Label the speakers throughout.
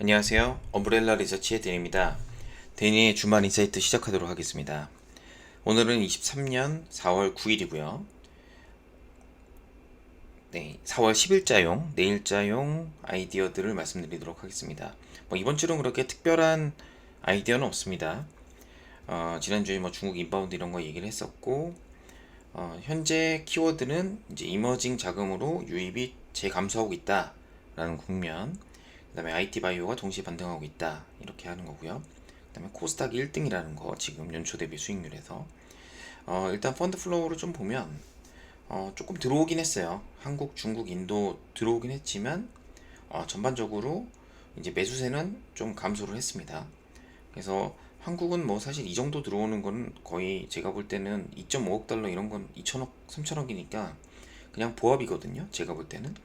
Speaker 1: 안녕하세요. 엄브렐라 리서치의 데니입니다. 데니의 주말 인사이트 시작하도록 하겠습니다. 오늘은 23년 4월 9일이고요. 네, 4월 10일자용, 내일자용 아이디어들을 말씀드리도록 하겠습니다. 이번 주는 그렇게 특별한 아이디어는 없습니다. 지난주에 중국 인바운드 이런 거 얘기를 했었고, 현재 키워드는 이제 이머징 자금으로 유입이 재감소하고 있다라는 국면, 그 다음에 IT 바이오가 동시에 반등하고 있다 이렇게 하는 거고요. 그 다음에 코스닥이 1등이라는 거 지금 연초 대비 수익률에서 일단 펀드 플로우를 좀 보면 조금 들어오긴 했어요. 한국, 중국, 인도 들어오긴 했지만 전반적으로 이제 매수세는 좀 감소를 했습니다. 그래서 한국은 사실 이 정도 들어오는 건 거의 제가 볼 때는 2.5억 달러 이런 건 2천억, 3천억이니까 그냥 보합이거든요. 제가 볼 때는.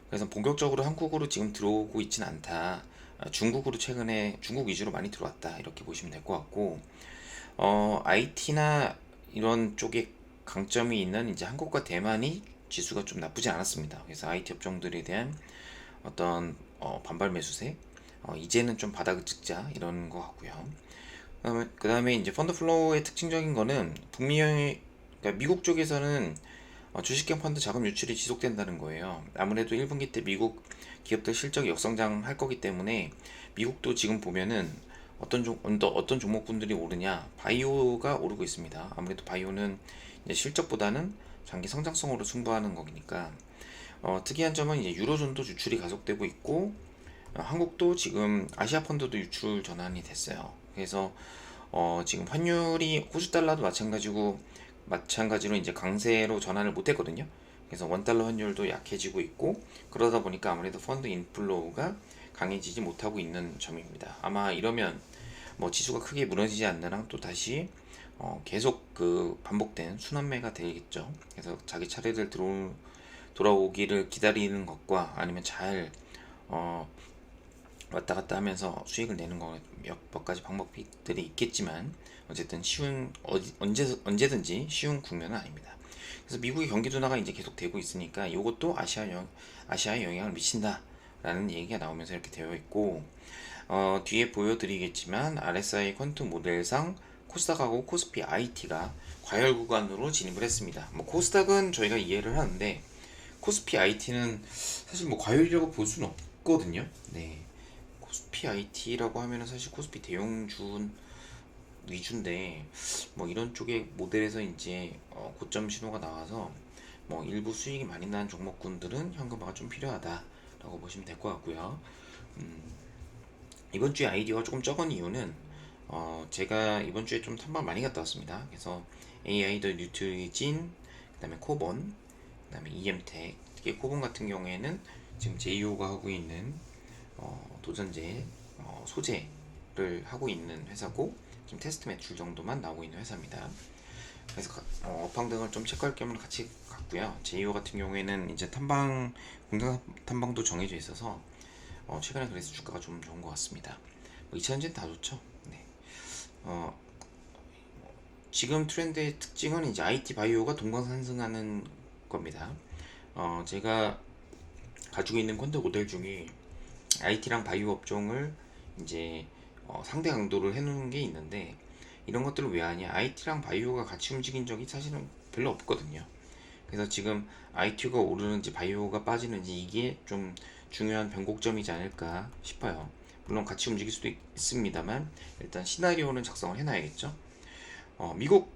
Speaker 1: 그래서 본격적으로 한국으로 지금 들어오고 있진 않다. 중국으로 최근에 중국 위주로 많이 들어왔다. 이렇게 보시면 될 것 같고, IT나 이런 쪽에 강점이 있는 이제 한국과 대만이 지수가 좀 나쁘지 않았습니다. 그래서 IT 업종들에 대한 어떤 반발 매수세, 이제는 좀 바닥을 찍자 이런 것 같고요. 그다음에 이제 펀드 플로우의 특징적인 거는 그러니까 미국 쪽에서는 주식형 펀드 자금 유출이 지속된다는 거예요. 아무래도 1분기 때 미국 기업들 실적이 역성장할 거기 때문에 미국도 지금 보면은 어떤 종목군들이 오르냐, 바이오가 오르고 있습니다. 아무래도 바이오는 이제 실적보다는 장기 성장성으로 승부하는 거니까. 특이한 점은 이제 유로존도 유출이 가속되고 있고, 한국도 지금 아시아 펀드도 유출 전환이 됐어요. 그래서 지금 환율이 호주 달러도 마찬가지로 이제 강세로 전환을 못했거든요. 그래서 원달러 환율도 약해지고 있고, 그러다 보니까 아무래도 펀드 인플로우가 강해지지 못하고 있는 점입니다. 아마 이러면 지수가 크게 무너지지 않는 한 또 다시 계속 그 반복된 순환매가 되겠죠. 그래서 자기 차례를 돌아오기를 기다리는 것과 아니면 잘 어, 왔다 갔다 하면서 수익을 내는 거 몇 가지 방법들이 있겠지만 어쨌든 언제든지 쉬운 국면은 아닙니다. 그래서 미국의 경기 둔화가 이제 계속 되고 있으니까 이것도 아시아에 영향을 미친다라는 얘기가 나오면서 이렇게 되어 있고, 뒤에 보여드리겠지만 RSI 퀀tum 모델상 코스닥하고 코스피 IT가 과열 구간으로 진입을 했습니다. 코스닥은 저희가 이해를 하는데 코스피 IT는 사실 과열이라고 볼 수는 없거든요. 네. 코스피 IT라고 하면은 사실 코스피 대형주 위주인데 이런 쪽의 모델에서 이제 고점 신호가 나와서 일부 수익이 많이 나는 종목군들은 현금화가 좀 필요하다라고 보시면 될 것 같고요. 이번 주에 아이디어가 조금 적은 이유는 제가 이번 주에 좀 탐방 많이 갔다 왔습니다. 그래서 AI 더 뉴트리진, 그다음에 코본, 그다음에 EM텍. 특히 코본 같은 경우에는 지금 제이오가 하고 있는 도전제 소재를 하고 있는 회사고, 지금 테스트 매출 정도만 나오고 있는 회사입니다. 그래서 업황 등을 좀 체크할 겸 같이 갔고요. 제이오 같은 경우에는 이제 공장 탐방도 정해져 있어서 최근에 그래서 주가가 좀 좋은 것 같습니다. 2차전지는 다 좋죠. 네. 지금 트렌드의 특징은 이제 IT 바이오가 동방상승하는 겁니다. 제가 가지고 있는 펀드 모델 중에 IT랑 바이오 업종을 이제 상대 강도를 해놓은 게 있는데, 이런 것들을 왜 하냐, IT랑 바이오가 같이 움직인 적이 사실은 별로 없거든요. 그래서 지금 IT가 오르는지 바이오가 빠지는지 이게 좀 중요한 변곡점이지 않을까 싶어요. 물론 같이 움직일 수도 있습니다만 일단 시나리오는 작성을 해놔야겠죠. 미국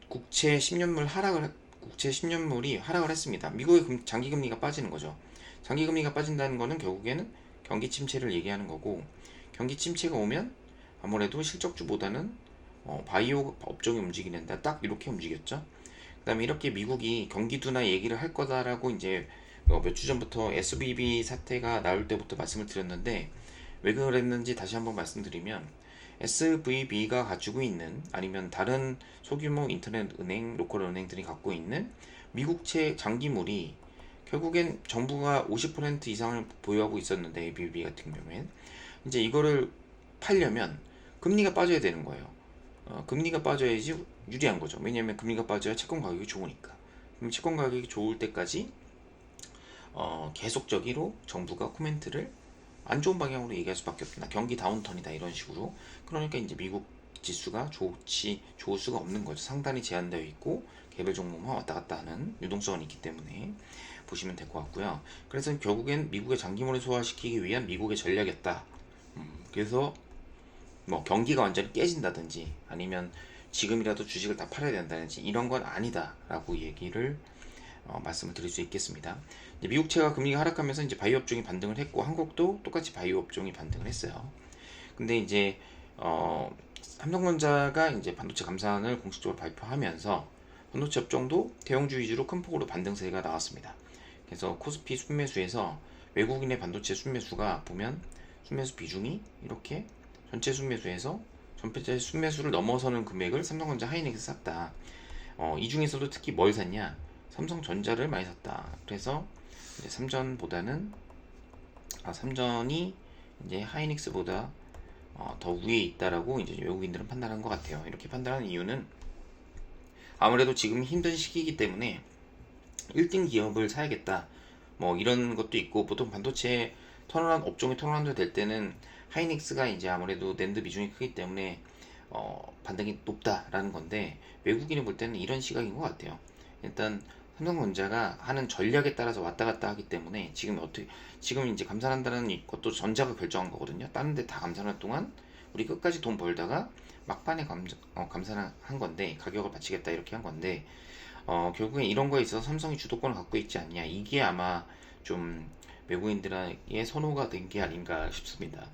Speaker 1: 국채 10년물 국채 10년물이 하락을 했습니다. 미국의 장기금리가 빠지는 거죠. 장기금리가 빠진다는 거는 결국에는 경기 침체를 얘기하는 거고, 경기 침체가 오면 아무래도 실적주보다는 바이오 업종이 움직이는데 딱 이렇게 움직였죠. 그 다음에 이렇게 미국이 경기 둔화 얘기를 할 거다라고 이제 몇 주 전부터 SVB 사태가 나올 때부터 말씀을 드렸는데, 왜 그랬는지 다시 한번 말씀드리면, SVB가 가지고 있는, 아니면 다른 소규모 인터넷 은행, 로컬 은행들이 갖고 있는 미국채 장기물이 결국엔 정부가 50% 이상을 보유하고 있었는데, ABB 같은 경우엔 이제 이거를 팔려면 금리가 빠져야 되는 거예요. 금리가 빠져야지 유리한 거죠. 왜냐하면 금리가 빠져야 채권 가격이 좋으니까. 그럼 채권 가격이 좋을 때까지 계속적으로 정부가 코멘트를 안 좋은 방향으로 얘기할 수밖에 없다. 경기 다운턴이다 이런 식으로. 그러니까 이제 미국 지수가 좋을 수가 없는 거죠. 상단이 제한되어 있고 개별 종목만 왔다 갔다 하는 유동성은 있기 때문에 보시면 될 것 같고요. 그래서 결국엔 미국의 장기물을 소화시키기 위한 미국의 전략이었다. 그래서 뭐 경기가 완전히 깨진다든지 아니면 지금이라도 주식을 다 팔아야 된다든지 이런 건 아니다라고 얘기를 말씀을 드릴 수 있겠습니다. 이제 미국채가 금리가 하락하면서 이제 바이오 업종이 반등을 했고 한국도 똑같이 바이오 업종이 반등을 했어요. 근데 이제 삼성전자가 이제 반도체 감산을 공식적으로 발표하면서 반도체 업종도 대형주 위주로 큰 폭으로 반등세가 나왔습니다. 그래서 코스피 순매수에서 외국인의 반도체 순매수가 보면 순매수 비중이 이렇게 전체 순매수에서 전체 순매수를 넘어서는 금액을 삼성전자 하이닉스 샀다. 이 중에서도 특히 뭘 샀냐? 삼성전자를 많이 샀다. 그래서 이제 삼전이 이제 하이닉스보다 더 위에 있다라고 이제 외국인들은 판단한 것 같아요. 이렇게 판단하는 이유는 아무래도 지금 힘든 시기이기 때문에 1등 기업을 사야겠다. 뭐 이런 것도 있고 보통 반도체 업종이 턴어라운드 될 때는 하이닉스가 이제 아무래도 낸드 비중이 크기 때문에 반등이 높다라는 건데 외국인이 볼 때는 이런 시각인 것 같아요. 일단 삼성전자가 하는 전략에 따라서 왔다 갔다 하기 때문에 지금 이제 감산한다는 것도 전자가 결정한 거거든요. 다른 데 다 감산할 동안 우리 끝까지 돈 벌다가 막판에 감산한 건데 가격을 받치겠다 이렇게 한 건데 결국엔 이런 거에 있어서 삼성이 주도권을 갖고 있지 않냐 이게 아마 좀 외국인들에게 선호가 된 게 아닌가 싶습니다.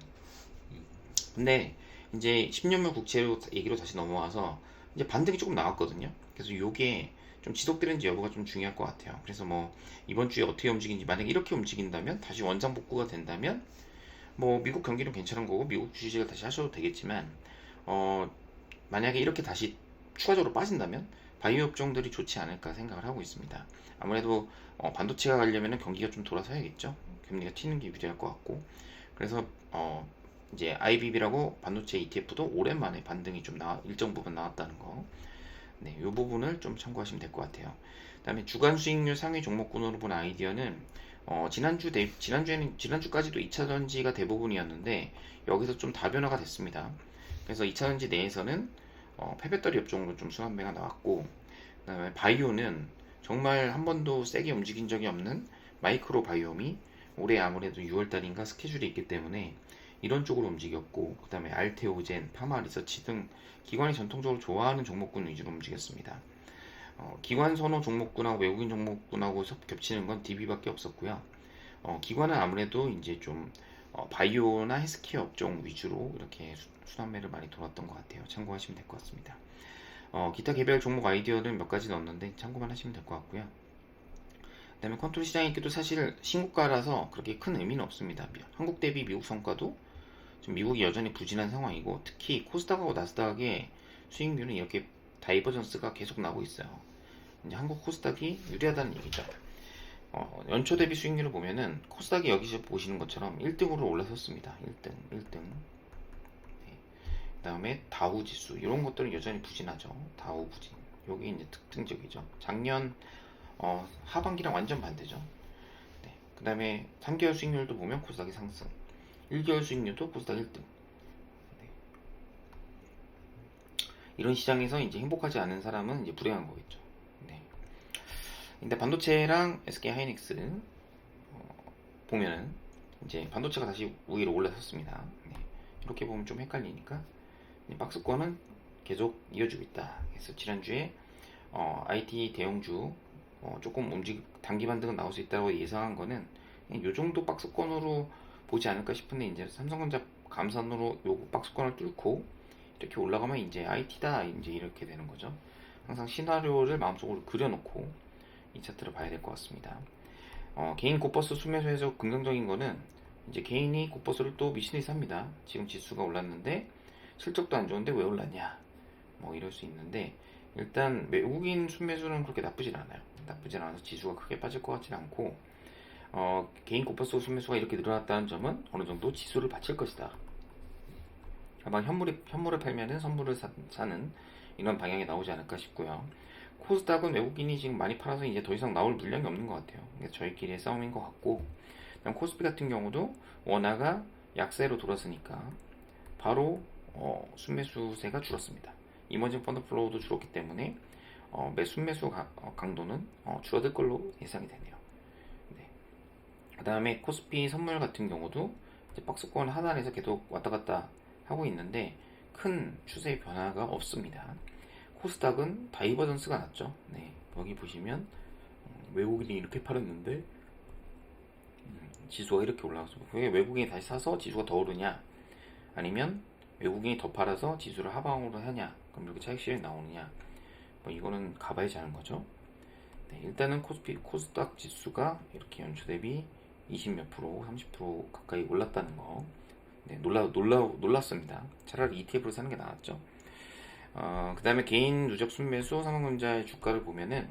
Speaker 1: 근데 이제 10년물 국채로 얘기로 다시 넘어와서 이제 반등이 조금 나왔거든요. 그래서 요게 좀 지속되는지 여부가 좀 중요할 것 같아요. 그래서 뭐 이번 주에 어떻게 움직이는지 만약에 이렇게 움직인다면 다시 원상 복구가 된다면 뭐 미국 경기는 괜찮은 거고 미국 주식을 다시 하셔도 되겠지만 어 만약에 이렇게 다시 추가적으로 빠진다면 바이오 업종들이 좋지 않을까 생각을 하고 있습니다. 아무래도 반도체가 가려면 경기가 좀 돌아서야겠죠. 금리가 튀는 게 유리할 것 같고 그래서 이제 IBB라고 반도체 ETF도 오랜만에 반등이 좀 일정 부분 나왔다는 거. 네, 이 부분을 좀 참고하시면 될 것 같아요. 그다음에 주간 수익률 상위 종목군으로 본 아이디어는 지난주까지도 2차 전지가 대부분이었는데 여기서 좀 다변화가 됐습니다. 그래서 2차 전지 내에서는 폐배터리 업종으로 좀 순환매가 나왔고 그다음에 바이오는 정말 한 번도 세게 움직인 적이 없는 마이크로 바이옴이 올해 아무래도 6월달인가 스케줄이 있기 때문에 이런 쪽으로 움직였고 그 다음에 알테오젠, 파마 리서치 등 기관이 전통적으로 좋아하는 종목군 위주로 움직였습니다. 기관 선호 종목군하고 외국인 종목군하고 겹치는 건 DB밖에 없었고요. 기관은 아무래도 이제 좀 바이오나 헬스케어 업종 위주로 이렇게 순환매를 많이 돌았던 것 같아요. 참고하시면 될 것 같습니다. 기타 개별 종목 아이디어는 몇 가지 넣었는데 참고만 하시면 될 것 같고요. 그 다음에 컨트롤 시장 인기도 사실 신고가라서 그렇게 큰 의미는 없습니다. 한국 대비 미국 성과도 지금 미국이 여전히 부진한 상황이고 특히 코스닥하고 나스닥의 수익률은 이렇게 다이버전스가 계속 나오고 있어요. 이제 한국 코스닥이 유리하다는 얘기죠. 연초 대비 수익률을 보면은 코스닥이 여기서 보시는 것처럼 1등으로 올라섰습니다. 1등. 네. 그 다음에 다우 지수 이런 것들은 여전히 부진하죠. 다우 부진. 여기 이제 특징적이죠. 작년 하반기랑 완전 반대죠. 네. 그 다음에 3개월 수익률도 보면 코스닥이 상승. 1개월 수익률도 코스닥 1등. 네. 이런 시장에서 이제 행복하지 않은 사람은 이제 불행한 거겠죠. 네. 근데 반도체랑 SK 하이닉스 보면은 이제 반도체가 다시 위로 올라섰습니다. 네. 이렇게 보면 좀 헷갈리니까 박스권은 계속 이어주고 있다. 그래서 지난주에 IT 대형주 조금 단기 반등은 나올 수 있다고 예상한 거는 이 정도 박스권으로 보지 않을까 싶은데 이제 삼성전자 감산으로 요 박스권을 뚫고 이렇게 올라가면 이제 IT다 이제 이렇게 되는 거죠. 항상 시나리오를 마음속으로 그려놓고 이 차트를 봐야 될 것 같습니다. 개인 곧버스 순매수에서 긍정적인 거는 이제 개인이 곧버스를 또 미친듯이 삽니다. 지금 지수가 올랐는데 실적도 안 좋은데 왜 올랐냐 뭐 이럴 수 있는데 일단 외국인 순매수는 그렇게 나쁘진 않아요. 나쁘진 않아서 지수가 크게 빠질 것 같지는 않고 개인 곧버스 순매수가 이렇게 늘어났다는 점은 어느 정도 지수를 받칠 것이다. 아마 현물을 팔면은 선물을 사는 이런 방향이 나오지 않을까 싶고요. 코스닥은 외국인이 지금 많이 팔아서 이제 더 이상 나올 물량이 없는 것 같아요. 저희끼리의 싸움인 것 같고 그다음 코스피 같은 경우도 원화가 약세로 돌았으니까 바로 순매수세가 줄었습니다. 이머징 펀드 플로우도 줄었기 때문에 순매수 강도는 줄어들 걸로 예상이 되네요. 네. 그 다음에 코스피 선물 같은 경우도 이제 박스권 하단에서 계속 왔다 갔다 하고 있는데 큰 추세의 변화가 없습니다. 코스닥은 다이버전스가 났죠. 네. 여기 보시면 외국인이 이렇게 팔았는데 지수가 이렇게 올라가서 그게 외국인이 다시 사서 지수가 더 오르냐 아니면 외국인이 더 팔아서 지수를 하방으로 하냐 그럼 이렇게 차익 실현이 나오느냐 뭐 이거는 가봐야지 하는 거죠. 네, 일단은 코스닥 지수가 이렇게 연초 대비 20몇 프로, 30% 가까이 올랐다는 거. 네, 놀랐습니다. 차라리 ETF를 사는 게 나았죠. 그 다음에 개인 누적 순매수 삼성전자의 주가를 보면은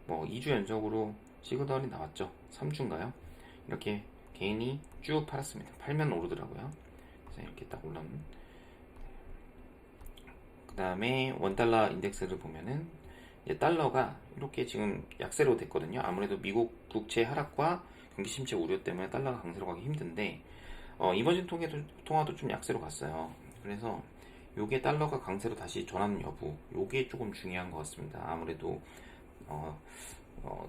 Speaker 1: 뭐 2주 연속으로 시그널이 나왔죠. 3주인가요? 이렇게 개인이 쭉 팔았습니다. 팔면 오르더라고요. 그래서 이렇게 딱 올라오는. 그 다음에 원달러 인덱스를 보면은 이제 달러가 이렇게 지금 약세로 됐거든요. 아무래도 미국 국채 하락과 경기 침체 우려 때문에 달러가 강세로 가기 힘든데 이머징 통화도 좀 약세로 갔어요. 그래서 요게 달러가 강세로 다시 전환 여부 요게 조금 중요한 것 같습니다. 아무래도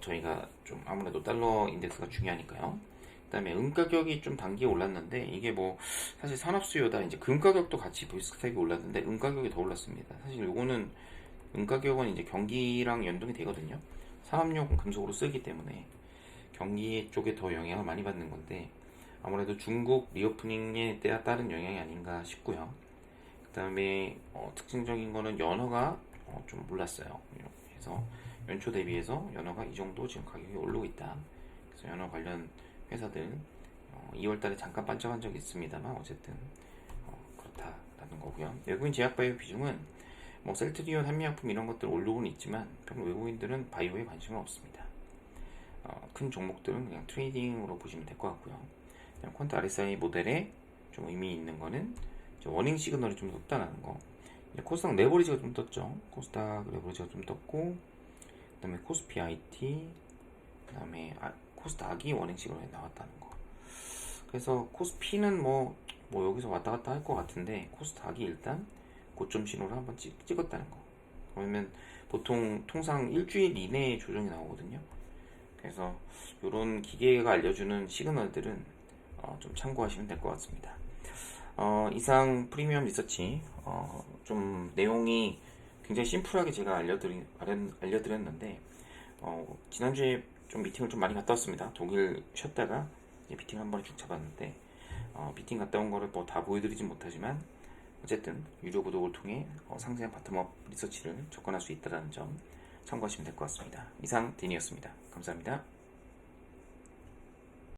Speaker 1: 저희가 좀 아무래도 달러 인덱스가 중요하니까요. 그 다음에 은 가격이 좀 단기에 올랐는데 이게 뭐 사실 산업 수요다 이제 금 가격도 같이 비슷하게 올랐는데 은 가격이 더 올랐습니다. 사실 요거는 은 가격은 이제 경기랑 연동이 되거든요. 산업용 금속으로 쓰기 때문에 경기 쪽에 더 영향을 많이 받는 건데 아무래도 중국 리오프닝에 따른 영향이 아닌가 싶고요. 그 다음에 특징적인 거는 연어가 좀 올랐어요. 그래서 연초 대비해서 연어가 이 정도 지금 가격이 오르고 있다. 그래서 연어 관련 회사들 2월달에 잠깐 반짝한 적이 있습니다만 어쨌든 그렇다라는 거고요. 외국인 제약바이오 비중은 뭐 셀트리온, 한미약품 이런 것들 올르고는 있지만 별로 외국인들은 바이오에 관심은 없습니다. 큰 종목들은 그냥 트레이딩으로 보시면 될 것 같고요. 그냥 퀀트 RSI 모델에 좀 의미 있는 거는 워닝 시그널이 좀 높다는 거. 코스닥 레버리지가 좀 떴죠. 코스닥 레버리지가 좀 떴고, 그 다음에 코스피 IT, 그 다음에 코스닥이 워닝 시그널에 나왔다는 거. 그래서 코스피는 뭐 여기서 왔다 갔다 할 것 같은데 코스닥이 일단 고점 신호를 한번 찍었다는 거. 그러면 보통 통상 일주일 이내에 조정이 나오거든요. 그래서 이런 기계가 알려주는 시그널들은 좀 참고하시면 될 것 같습니다. 이상 프리미엄 리서치 좀 내용이 굉장히 심플하게 제가 알려드렸는데 지난주에 좀 미팅을 좀 많이 갔다 왔습니다. 독일 쉬었다가 이제 미팅 한 번에 쭉 잡았는데 미팅 갔다 온 거를 뭐 다 보여드리진 못하지만 어쨌든 유료 구독을 통해 상세한 바텀업 리서치를 접근할 수 있다는 점 참고하시면 될 것 같습니다. 이상 데니였습니다. 감사합니다.